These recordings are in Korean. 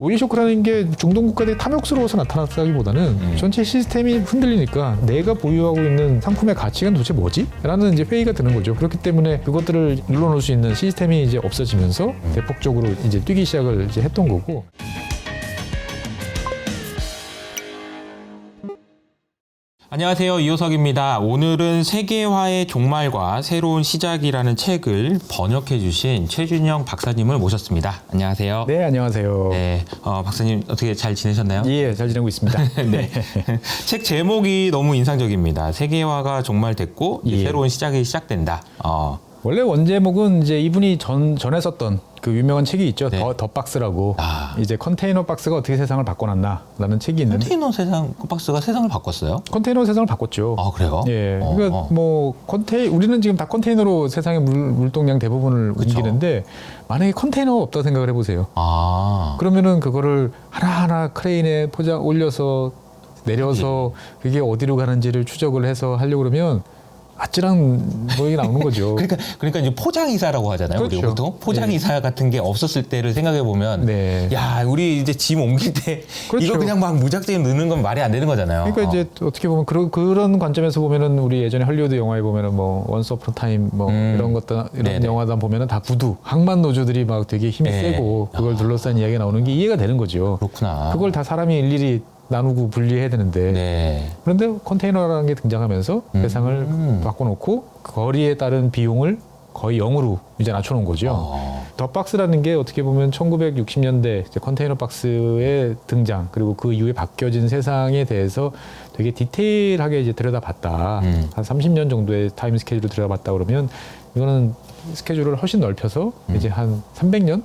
오일 쇼크라는 게 중동 국가들이 탐욕스러워서 나타났다기보다는 전체 시스템이 흔들리니까 내가 보유하고 있는 상품의 가치가 도대체 뭐지? 라는 이제 회의가 드는 거죠. 그렇기 때문에 그것들을 눌러놓을 수 있는 시스템이 이제 없어지면서 대폭적으로 이제 뛰기 시작을 이제 했던 거고. 안녕하세요, 이호석입니다. 오늘은 세계화의 종말과 새로운 시작이라는 책을 번역해 주신 최준영 박사님을 모셨습니다. 안녕하세요. 네, 안녕하세요. 네, 박사님 어떻게 잘 지내셨나요? 예, 잘 지내고 있습니다. 네. 책 제목이 너무 인상적입니다. 세계화가 종말됐고 예. 새로운 시작이 시작된다. 원래 원제목은 이제 이분이 전에 썼던 그 유명한 책이 있죠. 네. 더 박스라고. 이제 컨테이너 박스가 어떻게 세상을 바꿔놨나라는 책이 있는데. 컨테이너 세상 박스가 세상을 바꿨어요? 컨테이너 세상을 바꿨죠. 아, 그래요? 예. 그러니까 뭐 우리는 지금 다 컨테이너로 세상의 물동량 대부분을 그쵸. 옮기는데 만약에 컨테이너가 없다고 생각을 해보세요. 그러면은 그거를 하나하나 크레인에 올려서 내려서 그게 어디로 가는지를 추적을 해서 하려고 그러면 아찔한 모양이 나오는 거죠. 그러니까 이제 포장이사라고 하잖아요. 그렇죠. 우리가 보통 포장이사 같은 게 없었을 때를 생각해 보면, 네. 야, 우리 이제 짐 옮길 때 그렇죠. 이거 그냥 막 무작정 넣는 건 말이 안 되는 거잖아요. 그러니까 이제 어떻게 보면 그런 관점에서 보면은 우리 예전에 헐리우드 영화에 보면은 뭐 원스 어폰 타임 뭐 이런 것들 이런 네네. 영화다 보면은 다 구두 항만 노조들이 막 되게 힘이 네. 세고 그걸 둘러싼 이야기가 나오는 게 이해가 되는 거죠. 그렇구나. 그걸 다 사람이 일일이 나누고 분리해야 되는데 네. 그런데 컨테이너라는 게 등장하면서 세상을 바꿔놓고 거리에 따른 비용을 거의 0으로 이제 낮춰놓은 거죠. 더 박스라는 게 어떻게 보면 1960년대 컨테이너 박스의 등장 그리고 그 이후에 바뀌어진 세상에 대해서 되게 디테일하게 이제 들여다봤다. 한 30년 정도의 타임 스케줄을 들여다봤다 그러면 이거는 스케줄을 훨씬 넓혀서 이제 한 300년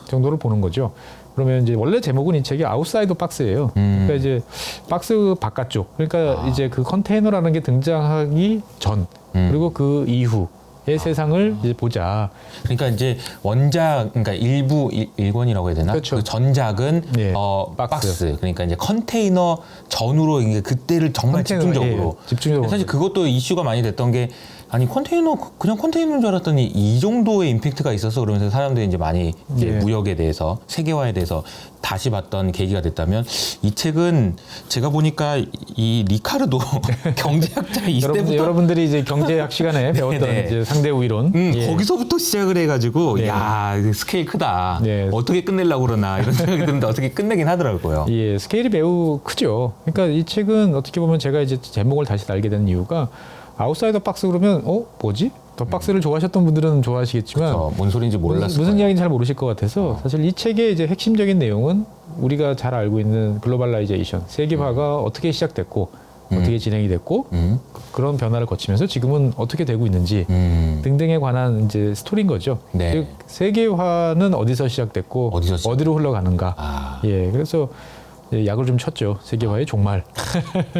정도를 보는 거죠. 그러면 이제 원래 제목은 이 책이 아웃사이더 박스예요. 그러니까 이제 박스 바깥쪽. 그러니까 이제 그 컨테이너라는 게 등장하기 전 그리고 그 이후의 세상을 이제 보자. 그러니까 이제 그러니까 일부 일권이라고 해야 되나? 그렇죠. 그 전작은 네, 박스. 그러니까 이제 컨테이너 전후로 이게 그때를 정말 컨테이너, 집중적으로. 예, 집중적으로. 사실 그것도 이슈가 많이 됐던 게 아니 그냥 컨테이너인 줄 알았더니 이 정도의 임팩트가 있어서 그러면서 사람들이 이제 많이 이제 예. 무역에 대해서 세계화에 대해서 다시 봤던 계기가 됐다면 이 책은 제가 보니까 이 리카르도 경제학자 이때부터 여러분들이 이제 경제학 시간에 배웠던 네네. 이제 상대우 이론. 예. 거기서부터 시작을 해가지고 네. 야 스케일 크다. 네. 어떻게 끝내려고 그러나 이런 생각이 드는데 어떻게 끝내긴 하더라고요. 예, 스케일이 매우 크죠. 그러니까 이 책은 어떻게 보면 제가 이제 제목을 다시 달게 된 이유가 아웃사이더 박스 그러면 뭐지? 더 박스를 좋아하셨던 분들은 좋아하시겠지만 뭔 소리인지 몰랐어요. 무슨 이야기인지 잘 모르실 것 같아서 사실 이 책의 이제 핵심적인 내용은 우리가 잘 알고 있는 글로벌라이제이션, 세계화가 어떻게 시작됐고 어떻게 진행이 됐고 그런 변화를 거치면서 지금은 어떻게 되고 있는지 등등에 관한 이제 스토리인 거죠. 네. 즉 세계화는 어디서 시작됐고 어디로 흘러가는가. 예, 그래서 약을 좀 쳤죠. 세계화의 종말.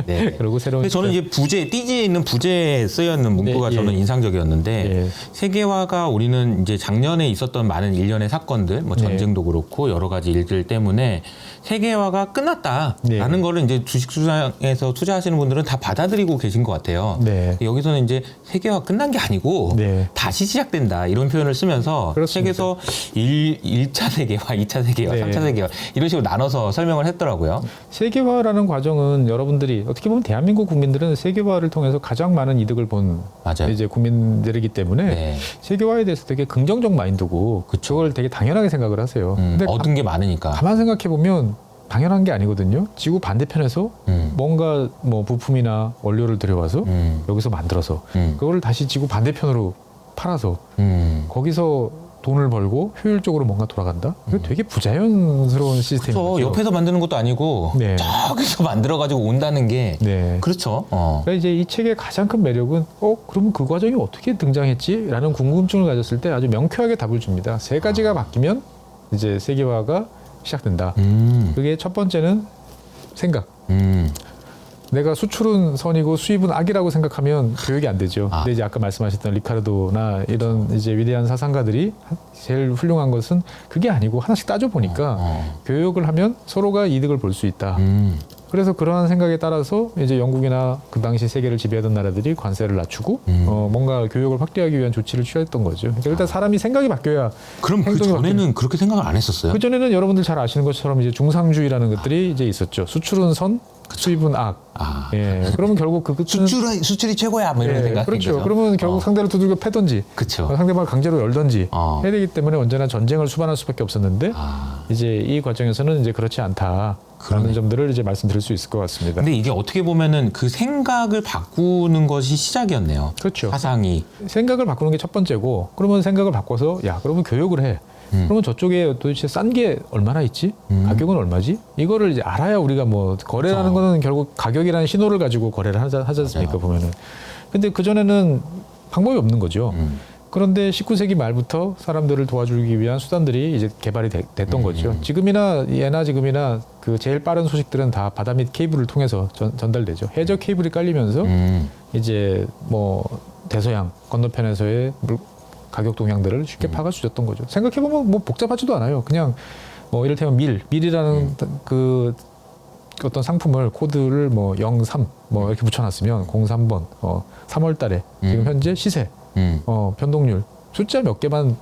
네. 그리고 새로운. 근데 저는 이제 띠지에 있는 부제에 쓰여 있는 문구가 네, 예. 저는 인상적이었는데 예. 세계화가 우리는 이제 작년에 있었던 많은 일련의 사건들, 뭐 전쟁도 그렇고 여러 가지 일들 때문에 세계화가 끝났다라는 거를 이제 주식시장에서 투자하시는 분들은 다 받아들이고 계신 것 같아요. 네. 여기서는 이제 세계화 끝난 게 아니고 네. 다시 시작된다 이런 표현을 쓰면서 그렇습니다. 책에서 1차 세계화, 2차 세계화, 네. 3차 세계화 이런 식으로 나눠서 설명을 했더라고요. 세계화라는 과정은 여러분들이 어떻게 보면 대한민국 국민들은 세계화를 통해서 가장 많은 이득을 본 맞아요. 이제 국민들이기 때문에 네. 세계화에 대해서 되게 긍정적 마인드고 그걸 되게 당연하게 생각을 하세요. 근데 얻은 게 많으니까. 가만 생각해 보면 당연한 게 아니거든요. 지구 반대편에서 뭔가 뭐 부품이나 원료를 들여와서 여기서 만들어서 그거를 다시 지구 반대편으로 팔아서 거기서 돈을 벌고 효율적으로 뭔가 돌아간다? 이거 되게 부자연스러운 시스템이죠. 옆에서 만드는 것도 아니고 네. 저기서 만들어가지고 온다는 게 네. 그렇죠. 그러니까 이제 이 책의 가장 큰 매력은 그러면 그 과정이 어떻게 등장했지? 라는 궁금증을 가졌을 때 아주 명쾌하게 답을 줍니다. 세 가지가 바뀌면 이제 세계화가 시작된다. 그게 첫 번째는 생각. 내가 수출은 선이고 수입은 악이라고 생각하면 교육이 안 되죠. 근데 이제 아까 말씀하셨던 리카르도나 이런 이제 위대한 사상가들이 제일 훌륭한 것은 그게 아니고 하나씩 따져 보니까 교육을 하면 서로가 이득을 볼 수 있다. 그래서 그러한 생각에 따라서 이제 영국이나 그 당시 세계를 지배하던 나라들이 관세를 낮추고 뭔가 교역을 확대하기 위한 조치를 취했던 거죠. 그러니까 일단 사람이 생각이 바뀌어야 그럼 그 행동이 전에는 그렇게 생각을 안 했었어요? 그 전에는 여러분들 잘 아시는 것처럼 이제 중상주의라는 것들이 이제 있었죠. 수출은 선, 수입은 악. 예. 그러면 결국 그 끝은 수출이 최고야, 뭐 이런 생각. 그렇죠. 그러면 결국 상대를 두들겨 패던지, 그렇죠. 상대방을 강제로 열던지 해야 되기 때문에 언제나 전쟁을 수반할 수밖에 없었는데 이제 이 과정에서는 이제 그렇지 않다라는 점들을 이제 말씀드릴 수 있을 것 같습니다. 근데 이게 어떻게 보면은 그 생각을 바꾸는 것이 시작이었네요. 그렇죠. 사상이. 생각을 바꾸는 게 첫 번째고, 그러면 생각을 바꿔서 야, 그러면 교역을 해. 그러면 저쪽에 도대체 싼 게 얼마나 있지? 가격은 얼마지? 이거를 이제 알아야 우리가 뭐 거래라는 거는 결국 가격이라는 신호를 가지고 거래를 하지 않습니까? 보면은. 근데 그전에는 방법이 없는 거죠. 그런데 19세기 말부터 사람들을 도와주기 위한 수단들이 이제 개발이 됐던 거죠. 예나 지금이나 그 제일 빠른 소식들은 다 바다 밑 케이블을 통해서 전달되죠. 해저 케이블이 깔리면서 이제 뭐 대서양 건너편에서의 가격 동향들을 쉽게 파악할 수 있었던 거죠. 생각해보면 뭐 복잡하지도 않아요. 그냥 뭐 이를테면 밀이라는 그 어떤 상품을 코드를 뭐 03 뭐 이렇게 붙여놨으면 03번 3월 달에 지금 현재 시세 변동률 숫자 몇 개만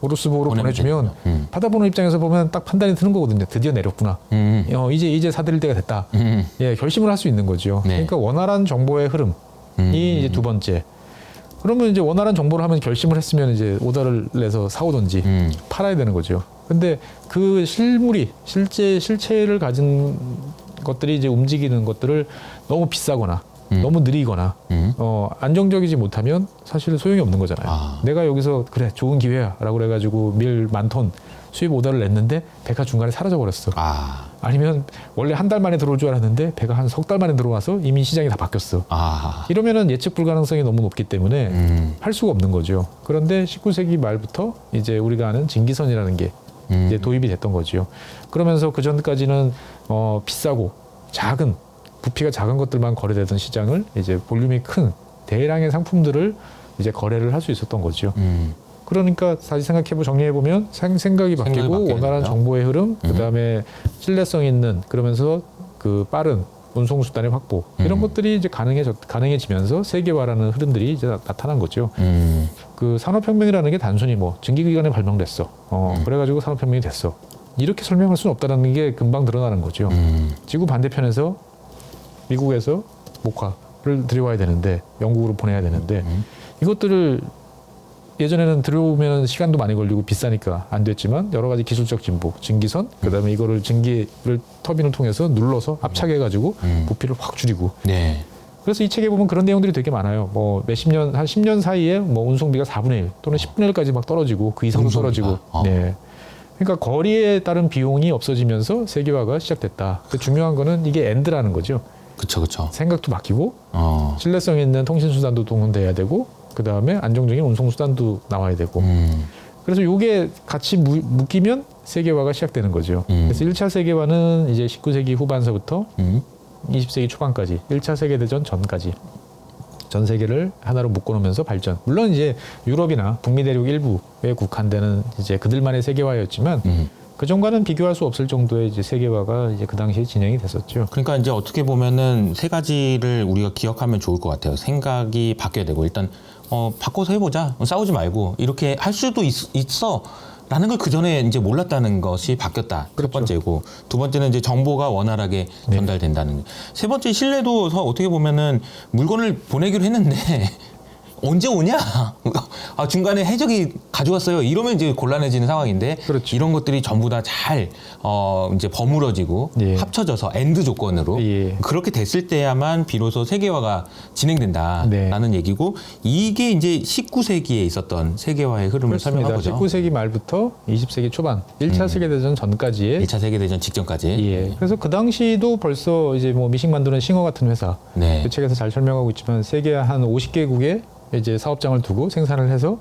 오르스보로 보내주면 받아보는 입장에서 보면 딱 판단이 드는 거거든요. 드디어 내렸구나. 이제 사들일 때가 됐다. 예, 결심을 할 수 있는 거죠. 네. 그러니까 원활한 정보의 흐름이 이제 두 번째. 그러면 이제 원활한 정보를 하면 결심을 했으면 이제 오더를 내서 사오든지 팔아야 되는 거죠. 근데 그 실체를 가진 것들이 이제 움직이는 것들을 너무 비싸거나 너무 느리거나 안정적이지 못하면 사실 소용이 없는 거잖아요. 내가 여기서 그래 좋은 기회야라고 그래가지고 밀 10,000톤 수입 오더를 냈는데 배가 중간에 사라져 버렸어. 아니면 원래 한 달 만에 들어올 줄 알았는데 배가 한 석 달 만에 들어와서 이미 시장이 다 바뀌었어. 이러면은 예측 불가능성이 너무 높기 때문에 할 수가 없는 거죠. 그런데 19세기 말부터 이제 우리가 아는 증기선이라는 게 이제 도입이 됐던 거죠. 그러면서 그 전까지는 비싸고 작은 부피가 작은 것들만 거래되던 시장을 이제 볼륨이 큰 대량의 상품들을 이제 거래를 할 수 있었던 거죠. 그러니까 다시 정리해보면 생각이 바뀌고 원활한 정보의 흐름, 그다음에 신뢰성 있는 그러면서 그 빠른 운송수단의 확보 이런 것들이 이제 가능해지면서 세계화라는 흐름들이 이제 나타난 거죠. 그 산업혁명이라는 게 단순히 뭐 증기기관에 발명됐어. 그래가지고 산업혁명이 됐어. 이렇게 설명할 수는 없다는 게 금방 드러나는 거죠. 지구 반대편에서 미국에서 목화를 들여와야 되는데 영국으로 보내야 되는데 이것들을 예전에는 들여오면 시간도 많이 걸리고 비싸니까 안 됐지만 여러 가지 기술적 진보, 증기선, 그다음에 이거를 증기를 터빈을 통해서 눌러서 압착해가지고 부피를 확 줄이고. 그래서 이 책에 보면 그런 내용들이 되게 많아요. 뭐 몇십 년, 한 10년 사이에 뭐 운송비가 4분의 1 또는 10분의 1까지 막 떨어지고 그 이상도 떨어지고. 네. 그러니까 거리에 따른 비용이 없어지면서 세계화가 시작됐다. 중요한 거는 이게 엔드라는 거죠. 그쵸. 생각도 바뀌고 신뢰성 있는 통신수단도 동원돼야 되고 그 다음에 안정적인 운송수단도 나와야 되고 그래서 이게 같이 묶이면 세계화가 시작되는 거죠. 그래서 1차 세계화는 이제 19세기 후반서부터 20세기 초반까지 1차 세계대전 전까지 전 세계를 하나로 묶어놓으면서 발전. 물론 이제 유럽이나 북미 대륙 일부에 국한되는 이제 그들만의 세계화였지만 그 전과는 비교할 수 없을 정도의 이제 세계화가 이제 그 당시에 진행이 됐었죠. 그러니까 이제 어떻게 보면은 세 가지를 우리가 기억하면 좋을 것 같아요. 생각이 바뀌어야 되고 일단 바꿔서 해보자. 싸우지 말고 이렇게 할 수도 있어. 라는 걸 그 전에 이제 몰랐다는 것이 바뀌었다. 첫 번째고 두 번째는 이제 정보가 원활하게 전달된다는. 세 번째 신뢰도 어떻게 보면은 물건을 보내기로 했는데 언제 오냐? 중간에 해적이 가져왔어요. 이러면 이제 곤란해지는 상황인데 이런 것들이 전부 다 잘 이제 버무러지고 합쳐져서 엔드 조건으로 그렇게 됐을 때야만 비로소 세계화가 진행된다라는 얘기고 이게 이제 19세기에 있었던 세계화의 흐름을 설명하고죠. 19세기 말부터 20세기 초반 1차 세계대전 전까지의 1차 세계대전 직전까지. 그래서 그 당시도 벌써 이제 뭐 미식 만드는 싱어 같은 회사 그 책에서 잘 설명하고 있지만 세계 한 50개국에 이제 사업장을 두고 생산을 해서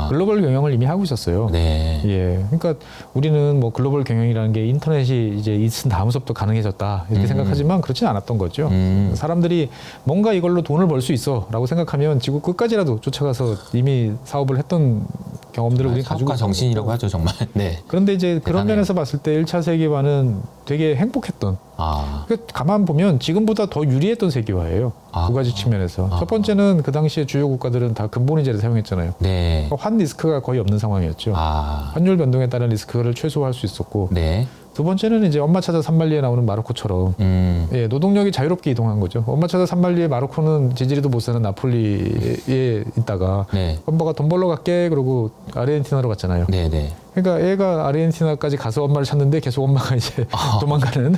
글로벌 경영을 이미 하고 있었어요. 그러니까 우리는 뭐 글로벌 경영이라는 게 인터넷이 이제 있은 다음서부터 가능해졌다 이렇게 생각하지만 그렇진 않았던 거죠. 사람들이 뭔가 이걸로 돈을 벌 수 있어라고 생각하면 지구 끝까지라도 쫓아가서 이미 사업을 했던 경험들을 우리는 가지고 사업가 정신이라고 하죠, 정말. 네. 그런데 이제 그런 대단해요. 면에서 봤을 때 1차 세계화는 되게 행복했던. 아, 가만 보면 지금보다 더 유리했던 세계화예요. 아. 두 가지 측면에서. 첫 번째는 그 당시에 주요 국가들은 다 근본이제를 사용했잖아요. 네. 환 리스크가 거의 없는 상황이었죠. 아, 환율 변동에 따른 리스크를 최소화할 수 있었고. 네. 두 번째는 이제 엄마 찾아 산말리에 나오는 마르코처럼 예, 노동력이 자유롭게 이동한 거죠. 엄마 찾아 산말리에 마르코는 지지리도 못 사는 나폴리에 있다가 네. 엄마가 돈 벌러 갈게 그러고 아르헨티나로 갔잖아요. 네, 네. 그러니까 애가 아르헨티나까지 가서 엄마를 찾는데 계속 엄마가 이제 도망가는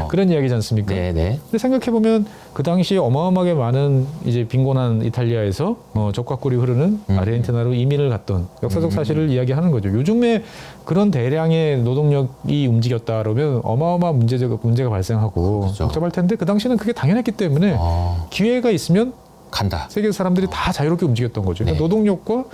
그런 이야기지 않습니까? 네, 네. 근데 생각해 보면 그 당시 어마어마하게 많은 이제 빈곤한 이탈리아에서 적과 꿀이 흐르는 아르헨티나로 이민을 갔던 역사적 사실을 이야기하는 거죠. 요즘에 그런 대량의 노동력이 움직였다 그러면 어마어마한 문제가 발생하고 그렇죠. 복잡할 텐데 그 당시에는 그게 당연했기 때문에 기회가 있으면 간다. 세계 사람들이 다 자유롭게 움직였던 거죠. 그러니까 네. 노동력과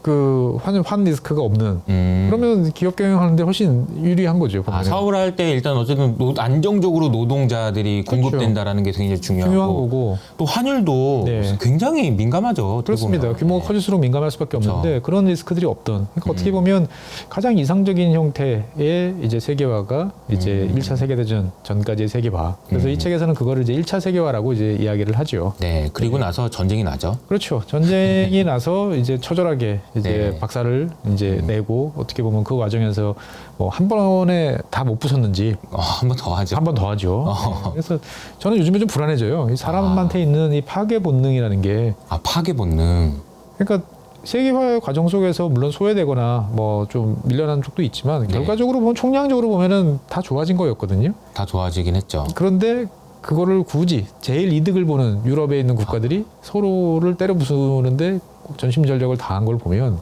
그 환 리스크가 없는 그러면 기업 경영하는데 훨씬 유리한 거죠. 보면은. 사업을 할 때 일단 어쨌든 안정적으로 노동자들이 그렇죠. 공급된다라는 게 굉장히 중요하고 중요한 거고 또 환율도 네. 굉장히 민감하죠. 어떻게 그렇습니다. 보면. 규모가 네. 커질수록 민감할 수밖에 그렇죠. 없는데 그런 리스크들이 없던. 그러니까 어떻게 보면 가장 이상적인 형태의 이제 세계화가 이제 1차 세계대전 전까지의 세계화. 그래서 이 책에서는 그거를 이제 1차 세계화라고 이제 이야기를 하죠. 네, 그리고 나서 전쟁이 나죠. 그렇죠. 전쟁이 나서 이제 처절하게 이제 네. 박살을 이제 내고 어떻게 보면 그 과정에서 뭐 한 번에 다 못 부쉈는지 한 번 더 하죠. 한 번 더 하죠. 그래서 저는 요즘에 좀 불안해져요. 이 사람한테 있는 이 파괴 본능이라는 게 파괴 본능. 그러니까 세계화의 과정 속에서 물론 소외되거나 뭐 좀 밀려난 쪽도 있지만 네. 결과적으로 보면 총량적으로 보면은 다 좋아진 거였거든요. 다 좋아지긴 했죠. 그런데 그거를 굳이 제일 이득을 보는 유럽에 있는 국가들이 서로를 때려 부수는데 전심전력을 다한 걸 보면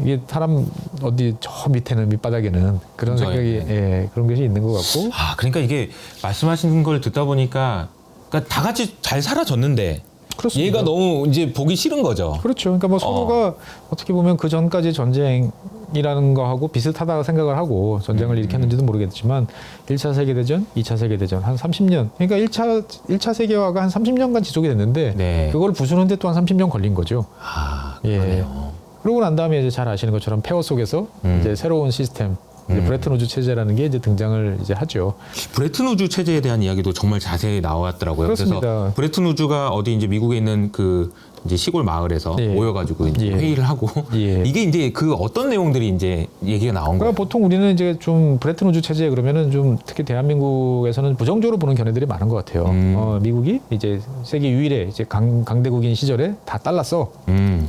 이게 사람 어디 저 밑에는 밑바닥에는 그런 그렇죠. 생각이 예, 그런 것이 있는 것 같고 그러니까 이게 말씀하시는 걸 듣다 보니까 그러니까 다 같이 잘 살아졌는데 그렇습니다. 얘가 너무 이제 보기 싫은 거죠. 그렇죠. 그러니까 뭐 서로가 어떻게 보면 그 전까지 전쟁이라는 거하고 비슷하다고 생각을 하고 전쟁을 일으켰는지도 모르겠지만 1차 세계대전, 2차 세계대전 한 30년. 그러니까 1차 세계화가 한 30년간 지속이 됐는데 네. 그걸 부수는데 또 한 30년 걸린 거죠. 그러네요. 그러고 난 다음에 이제 잘 아시는 것처럼 폐허 속에서 이제 새로운 시스템, 이제 브레튼 우즈 체제라는 게 이제 등장을 이제 하죠. 브레튼 우즈 체제에 대한 이야기도 정말 자세히 나왔더라고요. 그렇습니다. 그래서 브레튼 우즈가 어디 이제 미국에 있는 그 이제 시골 마을에서 예. 모여가지고 이제 예. 회의를 하고 예. 이게 이제 그 어떤 내용들이 이제 얘기가 나온 거예요. 그러니까 보통 우리는 이제 좀 브레튼 우즈 체제 그러면은 좀 특히 대한민국에서는 부정적으로 보는 견해들이 많은 것 같아요. 미국이 이제 세계 유일의 이제 강대국인 시절에 다 달러 써.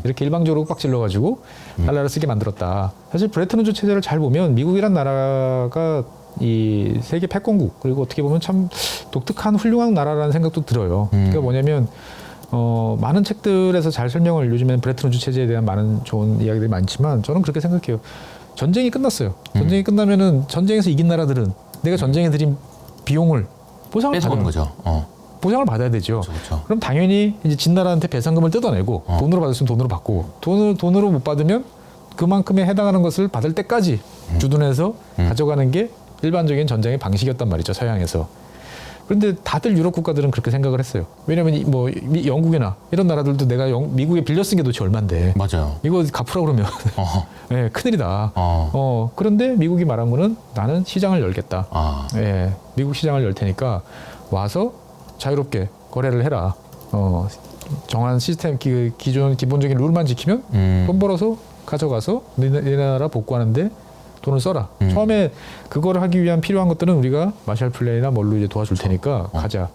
이렇게 일방적으로 빡질러 가지고 달러를 쓰게 만들었다. 사실 브레튼 우즈 체제를 잘 보면 미국이란 나라가 이 세계 패권국 그리고 어떻게 보면 참 독특한 훌륭한 나라라는 생각도 들어요. 그러니까 뭐냐면 많은 책들에서 잘 설명을 요즘에는 브레튼 우즈 체제에 대한 많은 좋은 이야기들이 많지만 저는 그렇게 생각해요. 전쟁이 끝났어요. 전쟁이 끝나면은 전쟁에서 이긴 나라들은 내가 전쟁에 들인 비용을 보상을 뺏어오는 받아요. 거죠. 보상을 받아야 되죠. 그렇죠. 그럼 당연히 이제 진 나라한테 배상금을 뜯어내고 돈으로 받았으면 돈으로 받고 돈으로 못 받으면 그만큼에 해당하는 것을 받을 때까지 주둔해서 가져가는 게 일반적인 전쟁의 방식이었단 말이죠. 서양에서. 그런데 다들 유럽 국가들은 그렇게 생각을 했어요. 왜냐하면 뭐 영국이나 이런 나라들도 내가 미국에 빌려 쓴 게 도대체 얼만데 맞아요. 이거 갚으라 그러면 네, 큰일이다. 그런데 미국이 말한 거는 나는 시장을 열겠다. 예, 미국 시장을 열 테니까 와서 자유롭게 거래를 해라. 정한 시스템 기본적인 룰만 지키면 돈 벌어서 가져가서 네 나라 복구하는데 돈을 써라. 처음에 그거를 하기 위한 필요한 것들은 우리가 마샬 플랜이나 뭘로 이제 도와줄 테니까 가자.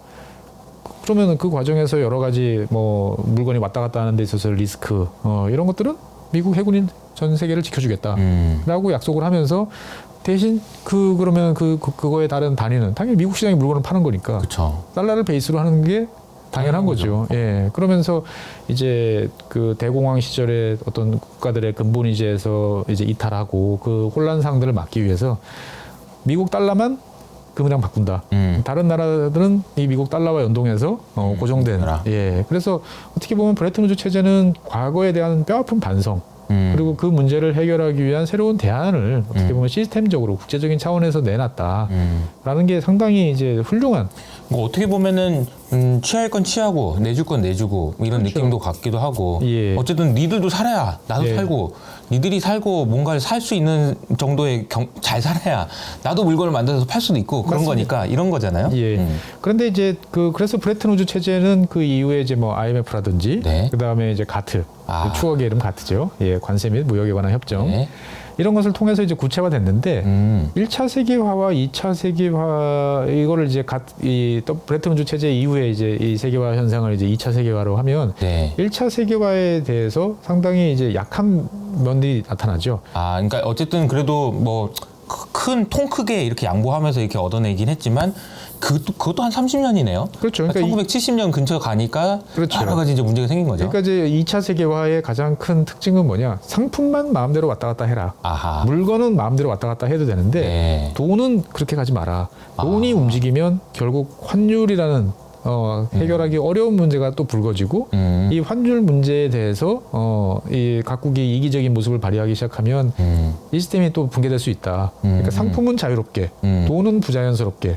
그러면 그 과정에서 여러 가지 뭐 물건이 왔다 갔다 하는 데 있어서 리스크 이런 것들은 미국 해군이 전 세계를 지켜주겠다라고 약속을 하면서 대신 그러면 그거에 다른 단위는 당연히 미국 시장에 물건을 파는 거니까 그렇죠. 달러를 베이스로 하는 게 당연한 거죠. 예. 그러면서 이제 그 대공황 시절에 어떤 국가들의 근본이제에서 이제 이탈하고 그 혼란상들을 막기 위해서 미국 달러만 금이랑 바꾼다. 다른 나라들은 이 미국 달러와 연동해서 고정된. 예. 그래서 어떻게 보면 브레튼 우즈 체제는 과거에 대한 뼈아픈 반성. 그리고 그 문제를 해결하기 위한 새로운 대안을 어떻게 보면 시스템적으로 국제적인 차원에서 내놨다라는 게 상당히 이제 훌륭한. 어떻게 보면은 취할 건 취하고 내줄 건 내주고 뭐 이런 그렇죠. 느낌도 같기도 하고 예. 어쨌든 니들도 살아야 나도 예. 살고 니들이 살고 뭔가를 살 수 있는 정도의 잘 살아야 나도 물건을 만들어서 팔 수도 있고 그런 맞습니다. 거니까 이런 거잖아요. 예. 그런데 이제 그래서 브레튼 우즈 체제는 그 이후에 이제 뭐 IMF라든지 네. 그다음에 이제 가트, 아. 그 추억의 이름 가트죠. 예, 관세 및 무역에 관한 협정. 네. 이런 것을 통해서 이제 구체화됐는데 1차 세계화와 2차 세계화 이거를 이제 또 브레튼 우즈 체제 이후에 이제 이 세계화 현상을 이제 2차 세계화로 하면 네. 1차 세계화에 대해서 상당히 이제 약한 면이 나타나죠. 아, 그러니까 어쨌든 그래도 뭐 통 크게 이렇게 양보하면서 이렇게 얻어내긴 했지만 그것도 한 30년이네요. 그렇죠. 그러니까 1970년 근처 가니까 그렇죠. 여러 가지 이제 문제가 생긴 거죠. 그러니까 이제 2차 세계화의 가장 큰 특징은 뭐냐? 상품만 마음대로 왔다 갔다 해라. 아하. 물건은 마음대로 왔다 갔다 해도 되는데 네. 돈은 그렇게 가지 마라. 돈이 움직이면 결국 환율이라는 해결하기 어려운 문제가 또 불거지고 이 환율 문제에 대해서 이 각국이 이기적인 모습을 발휘하기 시작하면 이 시스템이 또 붕괴될 수 있다. 그러니까 상품은 자유롭게, 돈은 부자연스럽게.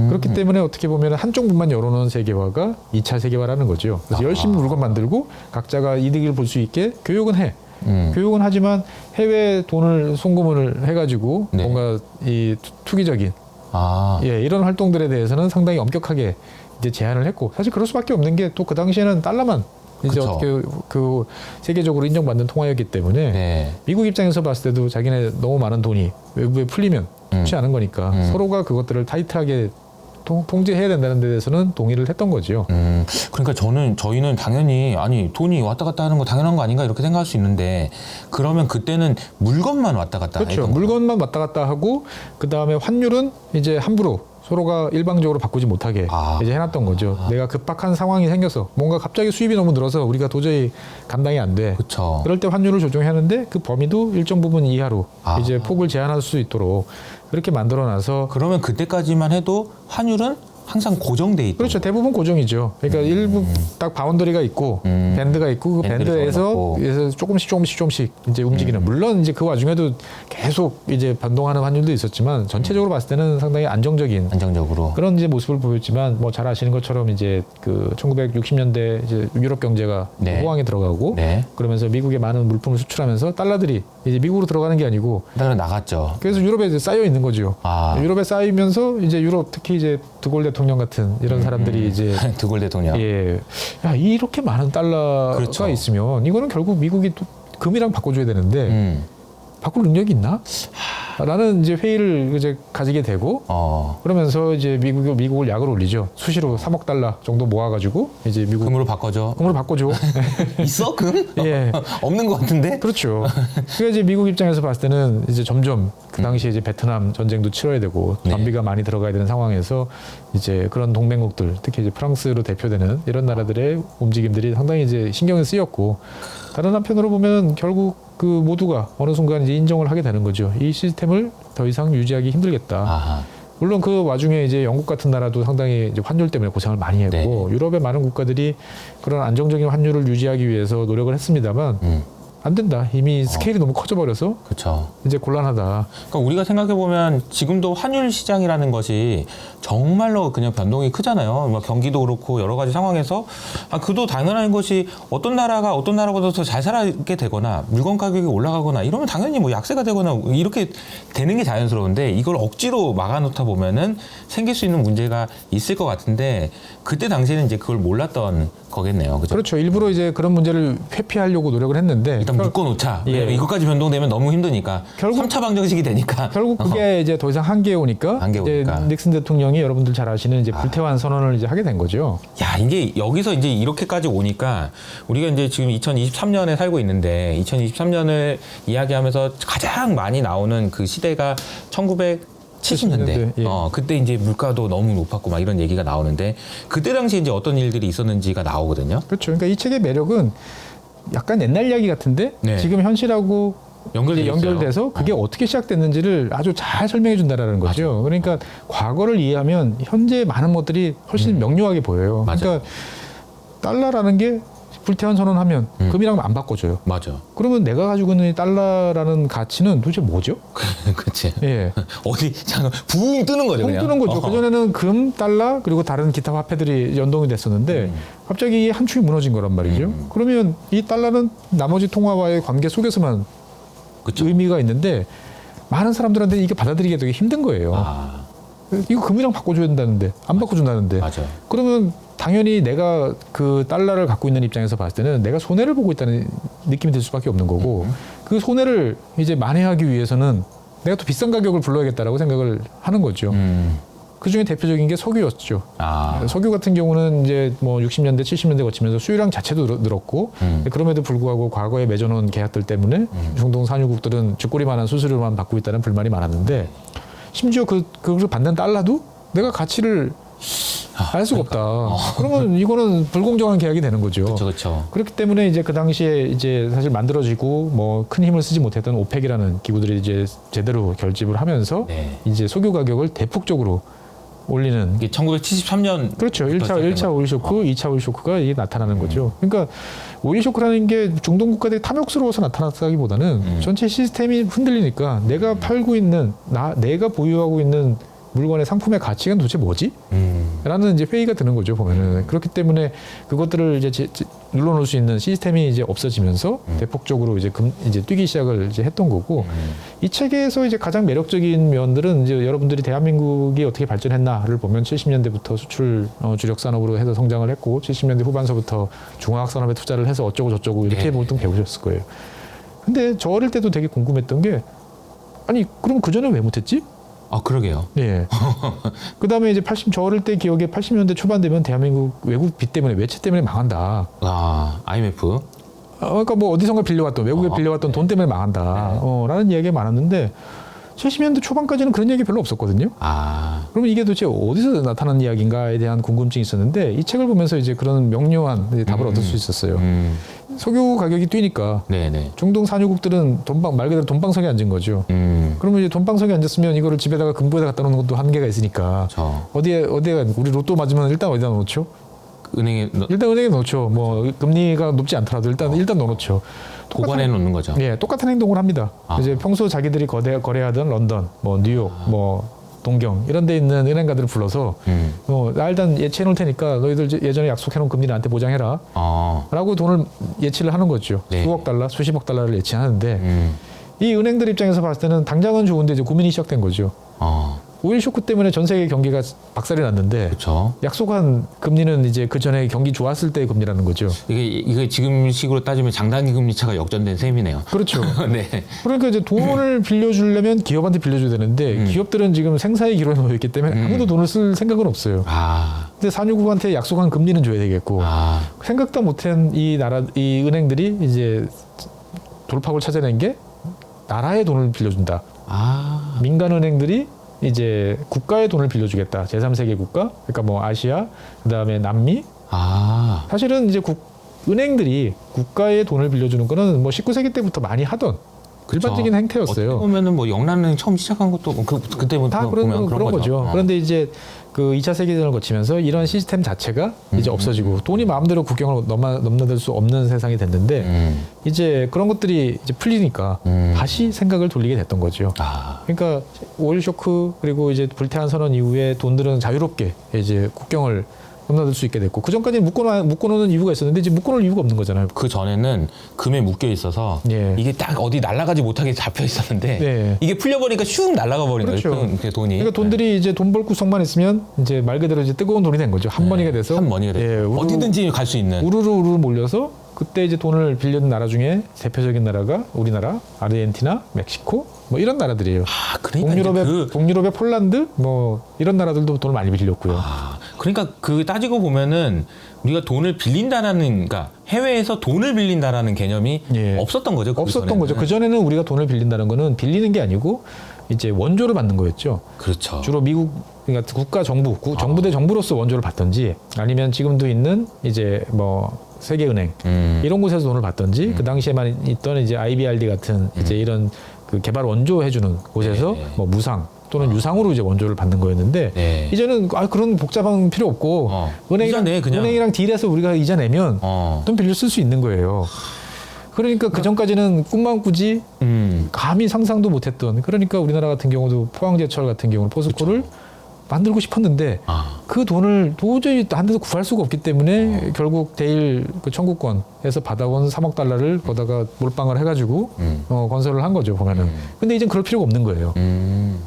그렇기 때문에 어떻게 보면 한쪽 문만 열어놓은 세계화가 2차 세계화라는 거죠. 그래서 열심히 물건 만들고 각자가 이득을 볼 수 있게 교육은 해. 교육은 하지만 해외 돈을 송금을 해가지고 네. 뭔가 이 투기적인 아. 예, 이런 활동들에 대해서는 상당히 엄격하게 이제 제한을 했고 사실 그럴 수밖에 없는 게 또 그 당시에는 달러만 이제 그쵸. 어떻게 그 세계적으로 인정받는 통화였기 때문에 네. 미국 입장에서 봤을 때도 자기네 너무 많은 돈이 외부에 풀리면 좋지 않은 거니까 서로가 그것들을 타이트하게 통제해야 된다는 데 대해서는 동의를 했던 거죠. 그러니까 저희는 당연히 아니 돈이 왔다 갔다 하는 거 당연한 거 아닌가 이렇게 생각할 수 있는데 그러면 그때는 물건만 왔다 갔다 그렇죠. 했던 거예요. 물건만 왔다 갔다 하고 그 다음에 환율은 이제 함부로 서로가 일방적으로 바꾸지 못하게 이제 해놨던 거죠. 내가 급박한 상황이 생겨서 뭔가 갑자기 수입이 너무 늘어서 우리가 도저히 감당이 안 돼. 그렇죠. 그럴 때 환율을 조정해야 하는데 그 범위도 일정 부분 이하로 이제 폭을 제한할 수 있도록 그렇게 만들어놔서 그러면 그때까지만 해도 환율은 항상 고정돼 있던 그렇죠. 대부분 고정이죠. 그러니까 일부 딱 바운더리가 있고 밴드가 있고 그 밴드를 밴드에서 조금씩 이제 움직이는. 물론 이제 그 와중에도 계속 이제 변동하는 환율도 있었지만 전체적으로 봤을 때는 상당히 안정적으로. 그런 이제 모습을 보였지만 뭐 잘 아시는 것처럼 이제 그 1960년대 이제 유럽 경제가 네. 호황에 들어가고 네. 그러면서 미국에 많은 물품을 수출하면서 달러들이 이제 미국으로 들어가는 게 아니고 달러 나갔죠. 그래서 유럽에 이제 쌓여 있는 거죠. 유럽에 쌓이면서 이제 유럽 특히 이제 드골 대통령 같은 이런 사람들이 이제 드골 대통령. 예, 야 이렇게 많은 달러가 그렇죠. 있으면 이거는 결국 미국이 또 금이랑 바꿔줘야 되는데 바꿀 능력이 있나? 라는 이제 회의를 이제 가지게 되고 그러면서 이제 미국을 약을 올리죠. 수시로 3억 달러 정도 모아가지고 이제 미국 금으로 바꿔줘. 금으로 바꿔줘. 있어 금? 예. 없는 것 같은데. 그렇죠. 그러니까 이제 미국 입장에서 봤을 때는 이제 점점 그 당시에 이제 베트남 전쟁도 치러야 되고 전비가 많이 들어가야 되는 상황에서 이제 그런 동맹국들 특히 이제 프랑스로 대표되는 이런 나라들의 움직임들이 상당히 이제 신경이 쓰였고 다른 한편으로 보면 결국 그 모두가 어느 순간 이제 인정을 하게 되는 거죠. 이 시스템을 더 이상 유지하기 힘들겠다. 물론 그 와중에 이제 영국 같은 나라도 상당히 이제 환율 때문에 고생을 많이 했고 유럽의 많은 국가들이 그런 안정적인 환율을 유지하기 위해서 노력을 했습니다만 안 된다. 이미 스케일이 너무 커져버려서 그렇죠. 이제 곤란하다. 그러니까 우리가 생각해 보면 지금도 환율 시장이라는 것이 정말로 그냥 변동이 크잖아요. 뭐 경기도 그렇고 여러 가지 상황에서 그도 당연한 것이 어떤 나라가 어떤 나라보다 더 잘 살게 되거나 물건 가격이 올라가거나 이러면 당연히 뭐 약세가 되거나 이렇게 되는 게 자연스러운데 이걸 억지로 막아놓다 보면은 생길 수 있는 문제가 있을 것 같은데 그때 당시에는 이제 그걸 몰랐던 거겠네요. 그죠? 그렇죠. 일부러 이제 그런 문제를 회피하려고 노력을 했는데 일단 묶어놓자. 예. 이것까지 변동되면 너무 힘드니까. 결국 3차 방정식이 되니까. 결국 그게 이제 더 이상 한계에 오니까 이제 닉슨 대통령이 여러분들 잘 아시는 이제 불태환 선언을 이제 하게 된 거죠. 야, 이게 여기서 이제 이렇게까지 오니까 우리가 이제 지금 2023년에 살고 있는데 2023년을 이야기하면서 가장 많이 나오는 그 시대가 1970년대. 예. 그때 이제 물가도 너무 높았고 막 이런 얘기가 나오는데 그때 당시에 이제 어떤 일들이 있었는지가 나오거든요. 그렇죠. 그러니까 이 책의 매력은 약간 옛날 이야기 같은데 지금 현실하고 연결돼서 그게 어떻게 시작됐는지를 아주 잘 설명해 준다라는 거죠. 그러니까 과거를 이해하면 현재의 많은 것들이 훨씬 명료하게 보여요. 그러니까 달러라는 게 불태원 선언하면 금이랑 안 바꿔줘요. 맞아. 그러면 내가 가지고 있는 이 달러라는 가치는 도대체 뭐죠? 그치. 예. 어디, 잠깐, 붕 뜨는 거죠, 붕 그냥. 뜨는 거죠. 그전에는 금, 달러, 그리고 다른 기타 화폐들이 연동이 됐었는데 갑자기 한 축이 무너진 거란 말이죠. 그러면 이 달러는 나머지 통화와의 관계 속에서만 그쵸. 의미가 있는데 많은 사람들한테 이게 받아들이기 되게 힘든 거예요. 아, 이거 금이랑 바꿔줘야 된다는데 안 바꿔준다는데 맞아. 그러면 당연히 내가 그 달러를 갖고 있는 입장에서 봤을 때는 내가 손해를 보고 있다는 느낌이 들 수밖에 없는 거고 그 손해를 이제 만회하기 위해서는 내가 또 비싼 가격을 불러야겠다라고 생각을 하는 거죠. 그 중에 대표적인 게 석유였죠. 아, 석유 같은 경우는 이제 뭐 60년대, 70년대 거치면서 수요량 자체도 늘었고 그럼에도 불구하고 과거에 맺어놓은 계약들 때문에 중동 산유국들은 쥐꼬리만한 수수료만 받고 있다는 불만이 많았는데 심지어 그걸 받는 달러도 내가 가치를 알 수가 없다. 그러면 이거는 불공정한 계약이 되는 거죠. 그쵸, 그쵸. 그렇기 때문에 이제 그 당시에 이제 사실 만들어지고 뭐 큰 힘을 쓰지 못했던 오펙이라는 기구들이 이제 제대로 결집을 하면서 네. 이제 석유 가격을 대폭적으로 올리는 이게 1973년. 그렇죠. 1차 오일 쇼크, 2차 오일 쇼크가 이게 나타나는 거죠. 그러니까 오일 쇼크라는 게 중동 국가들이 탐욕스러워서 나타났다기보다는 전체 시스템이 흔들리니까 내가 팔고 있는 내가 보유하고 있는 물건의 상품의 가치가 도대체 뭐지? 라는 이제 회의가 드는 거죠, 보면은. 그렇기 때문에 그것들을 이제 눌러놓을 수 있는 시스템이 이제 없어지면서 대폭적으로 이제 뛰기 시작을 이제 했던 거고 이 책에서 이제 가장 매력적인 면들은 이제 여러분들이 대한민국이 어떻게 발전했나를 보면 70년대부터 수출 주력 산업으로 해서 성장을 했고 70년대 후반서부터 중화학 산업에 투자를 해서 어쩌고 저쩌고 이렇게 보통 배우셨을 거예요. 근데 저 어릴 때도 되게 궁금했던 게 아니, 그럼 그전에 왜 못했지? 아, 그러게요. 예. 그 다음에 이제 저 어릴 때 기억에 80년대 초반 되면 대한민국 외국 빚 때문에 외채 때문에 망한다. 아, IMF. 그러니까 뭐 어디선가 빌려왔던 외국에 빌려왔던 돈 때문에 망한다. 라는 이야기가 많았는데 70년대 초반까지는 그런 얘기 별로 없었거든요. 아, 그러면 이게 도대체 어디서 나타난 이야기인가에 대한 궁금증이 있었는데 이 책을 보면서 이제 그런 명료한 이제 답을 얻을 수 있었어요. 석유 가격이 뛰니까 네네. 중동 산유국들은 말 그대로 돈방석에 앉은 거죠. 그러면 이제 돈방석에 앉았으면 이거를 집에다가 금고에다 갖다 놓는 것도 한계가 있으니까 어디에 우리 로또 맞으면 일단 어디다 놓죠? 은행에 일단 은행에 넣죠. 뭐 금리가 높지 않더라도 일단 넣어놓죠. 보관해 놓는 거죠. 예, 똑같은 행동을 합니다. 이제 평소 자기들이 거래하던 런던, 뭐 뉴욕, 뭐 동경 이런 데 있는 은행가들을 불러서 나 일단 예치해 놓을 테니까 너희들 예전에 약속해 놓은 금리 나한테 보장해라. 라고 돈을 예치를 하는 거죠. 네. 수억 달러, 수십억 달러를 예치하는데 이 은행들 입장에서 봤을 때는 당장은 좋은데 이제 고민이 시작된 거죠. 오일 쇼크 때문에 전 세계 경기가 박살이 났는데 그렇죠. 약속한 금리는 이제 그 전에 경기 좋았을 때의 금리라는 거죠. 이게 지금 식으로 따지면 장단기 금리 차가 역전된 셈이네요. 그렇죠. 네. 그러니까 이제 돈을 빌려주려면 기업한테 빌려줘야 되는데 기업들은 지금 생사의 기로에 놓여 있기 때문에 아무도 돈을 쓸 생각은 없어요. 근데 산유국한테 약속한 금리는 줘야 되겠고 생각도 못한 이 은행들이 이제 돌파구를 찾아낸 게 나라의 돈을 빌려준다. 민간 은행들이 이제 국가의 돈을 빌려주겠다. 제3세계 국가, 그러니까 뭐 아시아, 그다음에 남미. 사실은 이제 은행들이 국가의 돈을 빌려주는 거는 뭐 19세기 때부터 많이 하던 일반적인 행태였어요. 어떻게 보면은 뭐 영란은행 처음 시작한 것도 그때부터 다 그런 거죠. 그런데 이제 그 2차 세계대전을 거치면서 이런 시스템 자체가 이제 없어지고 돈이 마음대로 국경을 넘나들 수 없는 세상이 됐는데 이제 그런 것들이 이제 풀리니까 다시 생각을 돌리게 됐던 거죠. 그러니까 오일 쇼크 그리고 이제 불태안 선언 이후에 돈들은 자유롭게 이제 국경을 넘나들 수 있게 됐고 그 전까지는 묶어놓는 이유가 있었는데 이제 묶어놓을 이유가 없는 거잖아요. 그 전에는 금에 묶여 있어서 이게 딱 어디 날아가지 못하게 잡혀 있었는데 이게 풀려버리니까 슉 날아가 버린 거죠. 그 돈이. 그러니까 돈들이 이제 돈 벌 구석만 있으면 이제 말 그대로 이제 뜨거운 돈이 된 거죠. 한 번이가 돼서 어디든지 갈 수 있는. 우르르 몰려서 그때 이제 돈을 빌려준 나라 중에 대표적인 나라가 우리나라, 아르헨티나, 멕시코 뭐 이런 나라들이에요. 그러니까 동유럽의 폴란드 뭐 이런 나라들도 돈을 많이 빌렸고요. 그러니까 그 따지고 보면은 우리가 돈을 빌린다라는, 그러니까 해외에서 돈을 빌린다라는 개념이 없었던 거죠. 없었던 거죠. 그 전에는 우리가 돈을 빌린다는 거는 빌리는 게 아니고 이제 원조를 받는 거였죠. 그렇죠. 주로 미국, 그러니까 국가 정부, 정부 대 정부로서 원조를 받든지 아니면 지금도 있는 이제 뭐 세계은행 이런 곳에서 돈을 받든지 그 당시에만 있던 이제 IBRD 같은 이제 이런 그 개발 원조 해주는 곳에서 뭐 무상 또는 유상으로 이제 원조를 받는 거였는데 네. 이제는 그런 복잡한 필요 없고 이자내, 그냥. 은행이랑 딜해서 우리가 이자 내면 돈 빌려 쓸 수 있는 거예요. 그러니까 그 전까지는 꿈만 꾸지 감히 상상도 못했던 그러니까 우리나라 같은 경우도 포항제철 같은 경우는 포스코를 만들고 싶었는데 그 돈을 도저히 한 데서 구할 수가 없기 때문에 결국 대일 그 청구권에서 받아온 3억 달러를 거다가 몰빵을 해가지고 건설을 한 거죠 보면은. 근데 이젠 그럴 필요가 없는 거예요.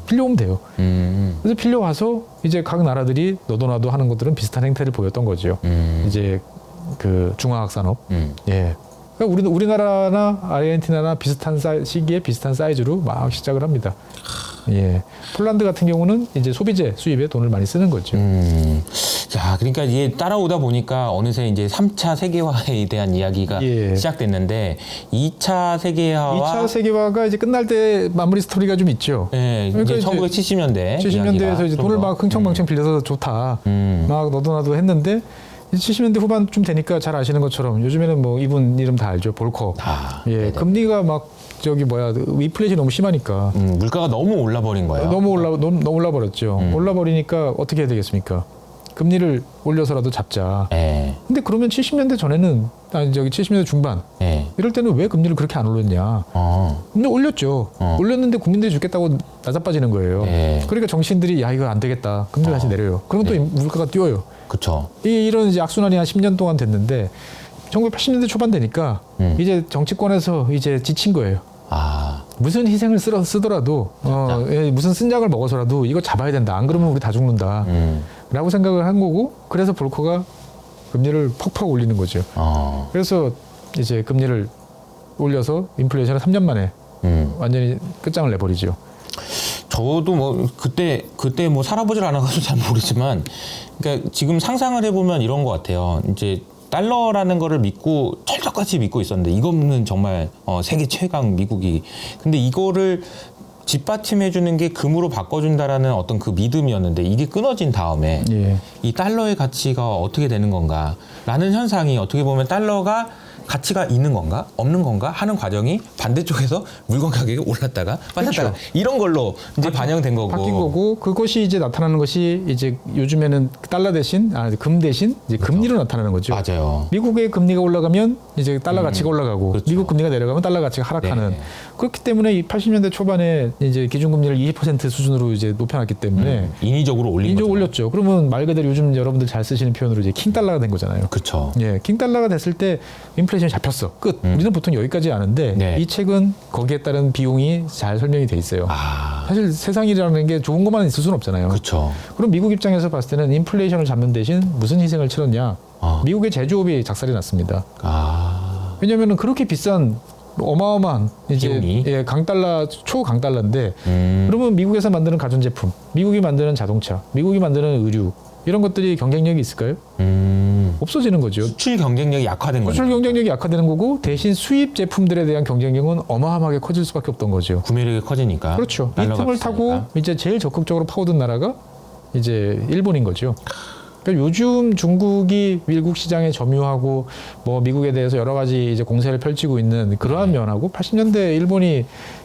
빌려오면 돼요. 그래서 빌려와서 이제 각 나라들이 너도나도 하는 것들은 비슷한 행태를 보였던 거죠. 이제 그 중화학 산업. 예. 그러니까 우리나라나 아르헨티나나 비슷한 시기에 비슷한 사이즈로 막 시작을 합니다. 예. 폴란드 같은 경우는 이제 소비재 수입에 돈을 많이 쓰는 거죠. 자, 그러니까 이게 따라오다 보니까 어느새 이제 3차 세계화에 대한 이야기가 시작됐는데 2차 세계화와 2차 세계화가 이제 끝날 때 마무리 스토리가 좀 있죠. 네, 그러니까 이제 1970년대 70년대에서 이제 돈을 막 흥청망청 빌려서 좋다. 막 너도나도 했는데 70년대 후반쯤 되니까 잘 아시는 것처럼 요즘에는 뭐 이분 이름 다 알죠. 볼커. 예, 네네. 금리가 막 인플레이션이 너무 심하니까 물가가 너무 올라버린 거예요. 너무 올라버렸죠. 올라버리니까 어떻게 해야 되겠습니까? 금리를 올려서라도 잡자. 근데 그러면 70년대 전에는 70년대 중반 이럴 때는 왜 금리를 그렇게 안 올렸냐? 금리 올렸죠. 올렸는데 국민들이 죽겠다고 낮아빠지는 거예요. 그러니까 정치인들이 야 이거 안 되겠다. 금리를 다시 내려요. 그러면 또 물가가 뛰어요. 그렇죠. 이런 이제 악순환이 한 10년 동안 됐는데 1980년대 초반 되니까 이제 정치권에서 이제 지친 거예요. 무슨 희생을 쓰더라도 무슨 쓴약을 먹어서라도 이거 잡아야 된다. 안 그러면 우리 다 죽는다. 라고 생각을 한 거고 그래서 볼커가 금리를 퍽퍽 올리는 거죠. 그래서 이제 금리를 올려서 인플레이션을 3년 만에 완전히 끝장을 내버리죠. 저도 뭐 그때 뭐 살아보질 않아가지고 잘 모르지만 그러니까 지금 상상을 해보면 이런 것 같아요. 이제 달러라는 거를 믿고 철석같이 믿고 있었는데 이거는 정말 세계 최강 미국이 근데 이거를 뒷받침해주는 게 금으로 바꿔준다라는 어떤 그 믿음이었는데 이게 끊어진 다음에 이 달러의 가치가 어떻게 되는 건가 라는 현상이 어떻게 보면 달러가 가치가 있는 건가 없는 건가 하는 과정이 반대쪽에서 물건 가격이 올랐다가 빠졌다가 이런 걸로 이제 반영된 거고 바뀐 거고 그것이 이제 나타나는 것이 이제 요즘에는 달러 대신 금 대신 이제 금리로 나타나는 거죠. 맞아요. 미국의 금리가 올라가면 이제 달러 가치가 올라가고 미국 금리가 내려가면 달러 가치가 하락하는 그렇기 때문에 이 80년대 초반에 이제 기준금리를 20% 수준으로 이제 높여놨기 때문에 인위적으로 올렸죠. 그러면 말 그대로 요즘 여러분들 잘 쓰시는 표현으로 이제 킹 달러가 된 거잖아요. 그렇죠. 예, 킹 달러가 됐을 때 인플레이션이 잡혔어. 끝. 우리는 보통 여기까지 아는데 이 책은 거기에 따른 비용이 잘 설명이 돼 있어요. 사실 세상이라는 게 좋은 것만 있을 수는 없잖아요. 그렇죠. 그럼 미국 입장에서 봤을 때는 인플레이션을 잡는 대신 무슨 희생을 치렀냐? 미국의 제조업이 작살이 났습니다. 왜냐하면 그렇게 비싼 어마어마한 이제 강달러 초강달러인데 그러면 미국에서 만드는 가전제품, 미국이 만드는 자동차, 미국이 만드는 의류 이런 것들이 경쟁력이 있을까요? 없어지는 거죠. 수출 경쟁력이 약화된 거죠. 수출 경쟁력이 약화되는 거고 대신 수입 제품들에 대한 경쟁력은 어마어마하게 커질 수밖에 없던 거죠. 구매력이 커지니까. 그렇죠. 이 틈을 타고 이제 제일 적극적으로 파고든 나라가 이제 일본인 거죠. 그러니까 요즘 중국이 미국 시장에 점유하고 뭐 미국에 대해서 여러 가지 이제 공세를 펼치고 있는 그러한 면하고 80년대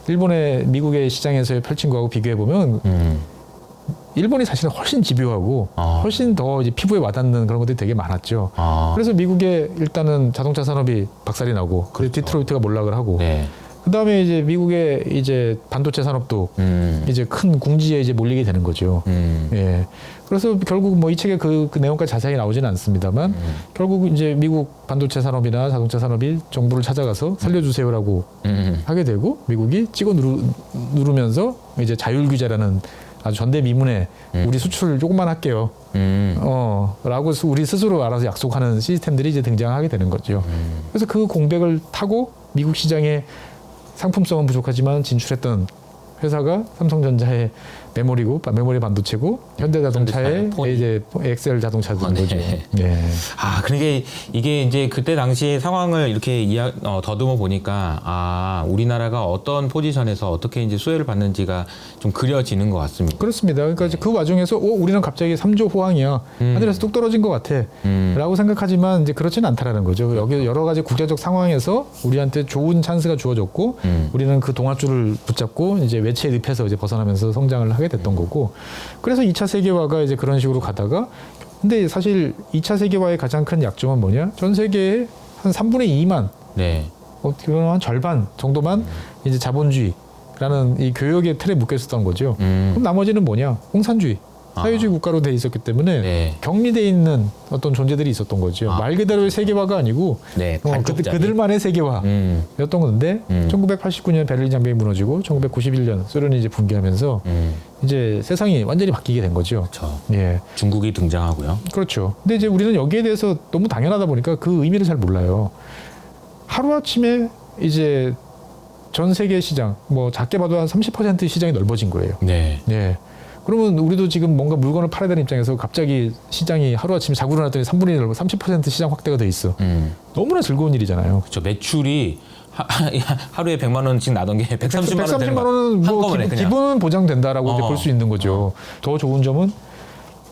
일본의 미국의 시장에서 펼친 거하고 비교해 보면 일본이 사실은 훨씬 집요하고 훨씬 더 이제 피부에 와닿는 그런 것들이 되게 많았죠. 그래서 미국의 일단은 자동차 산업이 박살이 나고 그래서 디트로이트가 몰락을 하고 그다음에 이제 미국의 이제 반도체 산업도 이제 큰 궁지에 이제 몰리게 되는 거죠. 예. 그래서 결국 뭐 이 책에 그 내용까지 자세히 나오지는 않습니다만 결국 이제 미국 반도체 산업이나 자동차 산업이 정부를 찾아가서 살려주세요라고 하게 되고 미국이 찍어 누르면서 이제 자율 규제라는 아주 전대미문에 우리 수출을 조금만 할게요. 라고 우리 스스로 알아서 약속하는 시스템들이 이제 등장하게 되는 거죠. 그래서 그 공백을 타고 미국 시장에 상품성은 부족하지만 진출했던 회사가 삼성전자의 메모리 반도체고 현대자동차의 이제 엑셀 자동차인 거죠. 그러니까 이게 이제 그때 당시 상황을 이렇게 더듬어 보니까 우리나라가 어떤 포지션에서 어떻게 이제 수혜를 받는지가 좀 그려지는 것 같습니다. 그렇습니다. 그러니까 이제 그 와중에서 우리는 갑자기 3조 호황이야. 하늘에서 뚝 떨어진 것 같아. 라고 생각하지만 이제 그렇지는 않다라는 거죠. 여기 여러 가지 국제적 상황에서 우리한테 좋은 찬스가 주어졌고 우리는 그 동아줄을 붙잡고 이제 외채 늪에서 이제 벗어나면서 성장을 하게 하게 됐던 거고 그래서 2차 세계화가 이제 그런 식으로 가다가 근데 사실 2차 세계화의 가장 큰 약점은 뭐냐? 전 세계의 한 3분의 2만 네. 어떻게 보면 한 절반 정도만 이제 자본주의라는 이 교역의 틀에 묶여 있었던 거죠. 그럼 나머지는 뭐냐? 공산주의. 사회주의 국가로 돼 있었기 때문에 네. 격리돼 있는 어떤 존재들이 있었던 거죠. 말 그대로의 세계화가 아니고 네, 그들만의 세계화였던 건데 1989년 베를린 장벽이 무너지고 1991년 소련이 이제 붕괴하면서 이제 세상이 완전히 바뀌게 된 거죠. 그렇죠. 예, 중국이 등장하고요. 그렇죠. 근데 이제 우리는 여기에 대해서 너무 당연하다 보니까 그 의미를 잘 몰라요. 하루아침에 이제 전 세계 시장, 뭐 작게 봐도 한 30% 시장이 넓어진 거예요. 네. 예. 그러면 우리도 지금 뭔가 물건을 팔아야 되는 입장에서 갑자기 시장이 하루아침에 자고 일어났더니 3분의 1 넓어 30% 시장 확대가 돼 있어. 너무나 즐거운 일이잖아요. 그렇죠. 매출이 하루에 100만 원씩 나던 게 130만 원 되는 130만 원은 뭐 한꺼번에 그냥. 기본은 보장된다라고 이제 볼 수 있는 거죠. 더 좋은 점은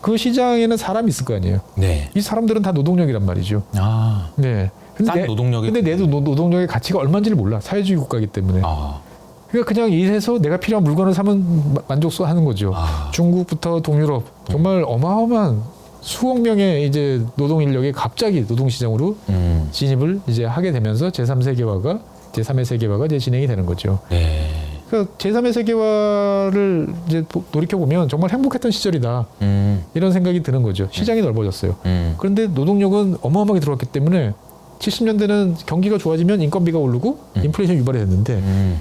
그 시장에는 사람이 있을 거 아니에요. 네. 이 사람들은 다 노동력이란 말이죠. 아. 네. 싼 노동력이. 근데 내도 노동력의 가치가 얼마인지를 몰라. 사회주의 국가이기 때문에. 그러니까 그냥 일해서 내가 필요한 물건을 사면 만족하는 거죠. 중국부터 동유럽 정말 어마어마한 수억 명의 이제 노동 인력이 갑자기 노동 시장으로 진입을 이제 하게 되면서 제3세계화가 제3의 세계화가 이제 진행이 되는 거죠. 네. 그러니까 제3의 세계화를 이제 돌이켜 보면 정말 행복했던 시절이다. 이런 생각이 드는 거죠. 시장이 넓어졌어요. 그런데 노동력은 어마어마하게 들어왔기 때문에 70년대는 경기가 좋아지면 인건비가 오르고 인플레이션 유발이 됐는데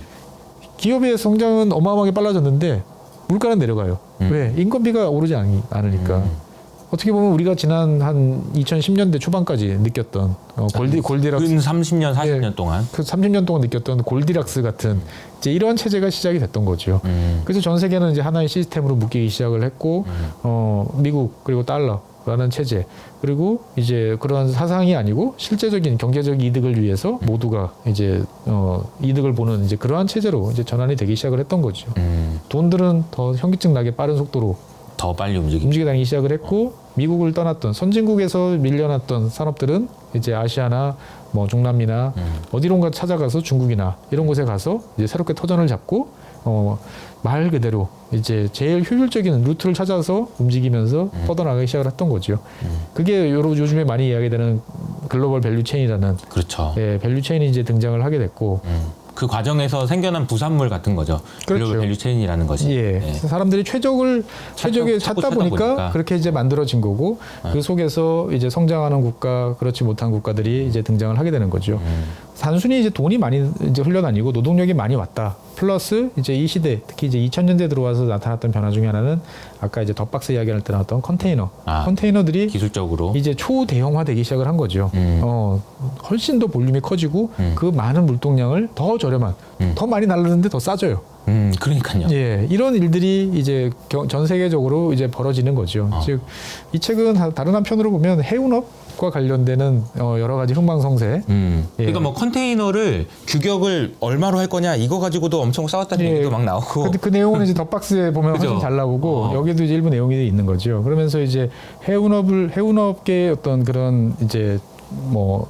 기업의 성장은 어마어마하게 빨라졌는데 물가는 내려가요. 왜? 인건비가 오르지 않으니까. 어떻게 보면 우리가 지난 한 2010년대 초반까지 느꼈던 골디락스. 근 30년, 40년 동안. 그 30년 동안 느꼈던 골디락스 같은 이제 이러한 체제가 시작이 됐던 거죠. 그래서 전 세계는 이제 하나의 시스템으로 묶이기 시작을 했고, 미국 그리고 달러라는 체제 그리고 이제 그런 사상이 아니고 실제적인 경제적 이득을 위해서 모두가 이제 이득을 보는 이제 그러한 체제로 이제 전환이 되기 시작을 했던 거죠. 돈들은 더 현기증 나게 빠른 속도로 더 빨리 움직여 다니기 시작을 했고 미국을 떠났던 선진국에서 밀려났던 산업들은 이제 아시아나 뭐 중남미나 어디론가 찾아가서 중국이나 이런 곳에 가서 이제 새롭게 터전을 잡고 말 그대로 이제 제일 효율적인 루트를 찾아서 움직이면서 뻗어나가기 시작을 했던 거죠. 그게 요즘에 많이 이야기되는 글로벌 밸류 체인이라는 그렇죠. 예, 밸류 체인이 이제 등장을 하게 됐고 그 과정에서 생겨난 부산물 같은 거죠. 그렇죠. 글로벌 밸류 체인이라는 것이. 예. 네. 사람들이 최적에 찾다 보니까 그렇게 이제 만들어진 거고 그 속에서 이제 성장하는 국가, 그렇지 못한 국가들이 이제 등장을 하게 되는 거죠. 단순히 이제 돈이 많이 이제 흘러다니고 노동력이 많이 왔다. 플러스 이제 이 시대, 특히 이제 2000년대 들어와서 나타났던 변화 중에 하나는 아까 이제 덧박스 이야기할 때 나왔던 컨테이너들이 기술적으로 이제 초대형화되기 시작을 한 거죠. 훨씬 더 볼륨이 커지고 그 많은 물동량을 더 저렴한, 더 많이 날르는데 더 싸져요. 그러니까요. 예, 이런 일들이 이제 전 세계적으로 이제 벌어지는 거죠. 즉, 이 책은 다른 한편으로 보면 해운업과 관련되는 여러 가지 흥망성쇠. 예. 그러니까 뭐 컨테이너를 규격을 얼마로 할 거냐 이거 가지고도 엄청 싸웠다는 예. 얘기도 막 나오고. 그 내용은 이제 덧박스에 보면 그죠? 훨씬 잘 나오고 여기도 이제 일부 내용이 있는 거죠. 그러면서 이제 해운업계의 어떤 그런 이제 뭐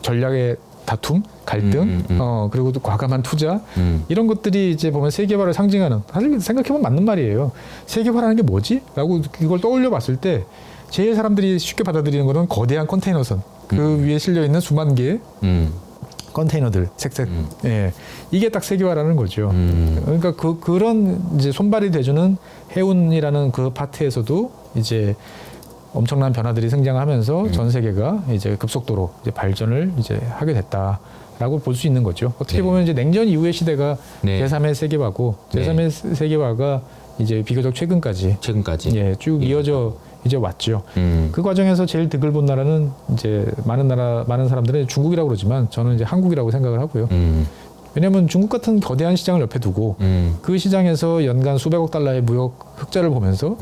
전략의 다툼, 갈등, 그리고 또 과감한 투자 이런 것들이 이제 보면 세계화를 상징하는 사실 생각해보면 맞는 말이에요. 세계화라는 게 뭐지? 라고 이걸 떠올려봤을 때 제일 사람들이 쉽게 받아들이는 거는 거대한 컨테이너선 그 위에 실려 있는 수만 개의 컨테이너들 색색 예 이게 딱 세계화라는 거죠. 그러니까 그런 이제 손발이 돼주는 해운이라는 그 파트에서도 이제 엄청난 변화들이 생겨나면서 전 세계가 이제 급속도로 이제 발전을 이제 하게 됐다라고 볼 수 있는 거죠. 어떻게 보면 이제 냉전 이후의 시대가 제3의 세계화고 제3의 세계화가 이제 비교적 최근까지 예, 쭉 이어져 이제 왔죠. 그 과정에서 제일 득을 본 나라는 이제 많은 사람들은 중국이라고 그러지만 저는 이제 한국이라고 생각을 하고요. 왜냐하면 중국 같은 거대한 시장을 옆에 두고 그 시장에서 연간 수백억 달러의 무역 흑자를 보면서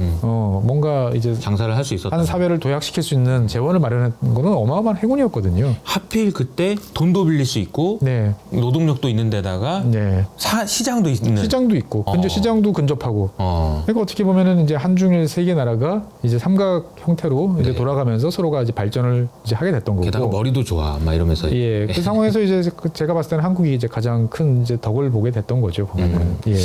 뭔가 이제 장사를 할 수 있었다. 한 사회를 도약시킬 수 있는 재원을 마련한 거는 어마어마한 행운이었거든요. 하필 그때 돈도 빌릴 수 있고 네. 노동력도 있는 데다가 네. 시장도 있는. 시장도 있고 근데 시장도 근접하고 그러니까 어떻게 보면은 이제 한중일 세 개 나라가 이제 삼각 형태로 이제 돌아가면서 서로가 이제 발전을 이제 하게 됐던 거고. 게다가 머리도 좋아, 막 이러면서. 예, 그 상황에서 이제 제가 봤을 때는 한국이 이제 가장 큰 이제 덕을 보게 됐던 거죠. 보면은. 예.